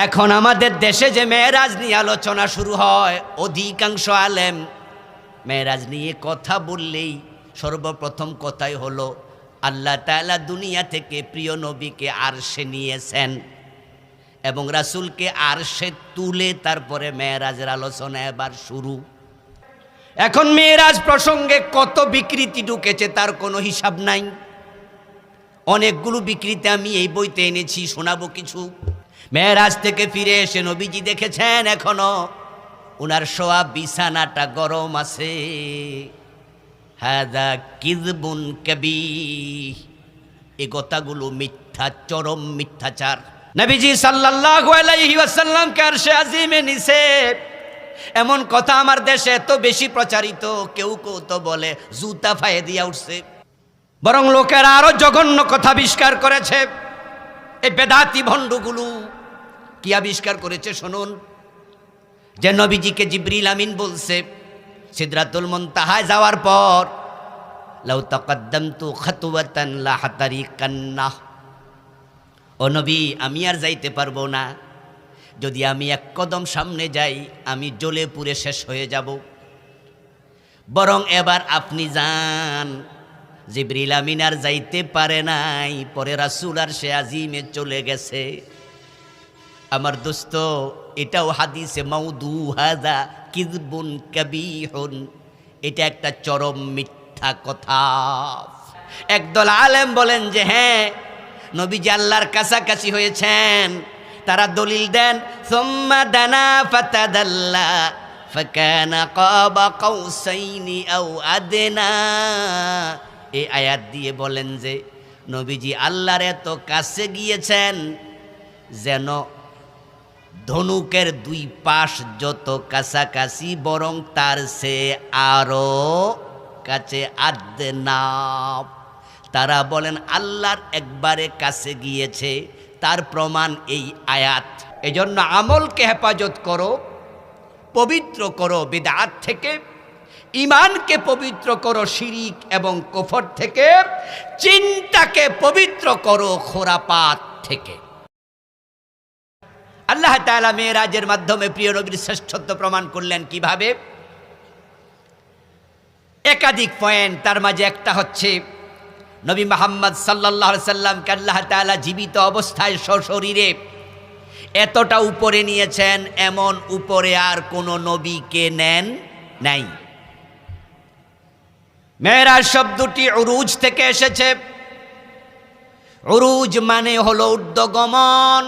এখন আমাদের দেশে যে মেরাজ নিয়ে আলোচনা শুরু হয়, অধিকাংশ আলেম মেরাজ নিয়ে কথা বললেই সর্বপ্রথম কথাই হলো আল্লাহ তাআলা দুনিয়া থেকে প্রিয় নবীকে আরশে নিয়েছেন এবং রাসূলকে আরশে তুলে তারপরে মেরাজের আলোচনা এবার শুরু। এখন মেরাজ প্রসঙ্গে কত বিকৃতি ঢুকেছে তার কোনো হিসাব নাই। অনেকগুলো বিকৃতি আমি এই বইতে এনেছি, শোনাবো কিছু। মেরাজ থেকে ফিরে এসে নবীজি দেখেছেন এখনো উনার শোয়া বিছানাটা গরম আছে। হাদা কিযবুন কাবীহ, এই কথাগুলো মিথ্যা, চরম মিথ্যাচার। নবীজি সাল্লাল্লাহু আলাইহি ওয়াসাল্লামকে আরশে আজিমে নিছে, এমন কথা আমার দেশে এত বেশি প্রচারিত, কেউ কেউ তো বলে জুতা ফায়ে দিয়া উঠছে। বরং লোকেরা আরো জঘন্য কথা আবিষ্কার করেছে। এই বেদাতি ভণ্ডগুলো কি আবিষ্কার করেছে শুনুন, যে নবীজিকে জিবরিল আমিন বলছে সিদরাতুল মুনতাহায় যাওয়ার পর, লাউ তাকাদ্দামতু খাতওয়াতান লা হাতারিকান্না, ও নবী আমি আর যাইতে পারবো না, যদি আমি এক কদম সামনে যাই আমি জ্বলে পুড়ে শেষ হয়ে যাব, বরং এবার আপনি যান। জিবরিল আমিন আর যাইতে পারে নাই, পরে রাসূল আরশে আজিমে চলে গেছে। আমার দোস্ত, এটাও হাদিসে মাউদু, হাদা কিযবুন কাবীহুন, এটা একটা চরম মিথ্যা কথা। একদল আলেম বলেন যে হ্যাঁ নবীজি আল্লাহর কাছাকাছি হয়েছেন, তারা দলিল দেন সুম্মা দানা ফাতাদাল্লা ফাকানা কাবা কাউসাইনি আও আদনা। এই আয়াত দিয়ে বলেন যে নবীজি আল্লাহর এত কাছে গিয়েছেন যেন ধনুকের দুই পাশ যত কাছাকাছি, বরং তার সে আরো কাছে আদনা। তারা বলেন আল্লাহর একবারে কাছে গিয়েছে, তার প্রমাণ এই আয়াত। এজন্য আমলকে হেফাজত করো, পবিত্র করো বিদআত থেকে, ইমানকে পবিত্র করো শিরিক এবং কুফর থেকে, চিন্তাকে পবিত্র করো খোরাপাত থেকে। আল্লাহ তাআলা মেরাজের মাধ্যমে প্রিয় নবীর শ্রেষ্ঠত্ব প্রমাণ করলেন কিভাবে? একাধিক পয়েন্ট, তার মাঝে একটা হচ্ছে নবী মুহাম্মদ সাল্লাল্লাহু আলাইহি সাল্লামকে আল্লাহ তাআলা জীবিত অবস্থায় সশরীরে এতটা উপরে নিয়েছেন, এমন উপরে আর কোনো নবীকে নেন নাই। মেরাজ শব্দটি উরুজ থেকে এসেছে। উরুজ মানে হলো ঊর্ধ্বগমন।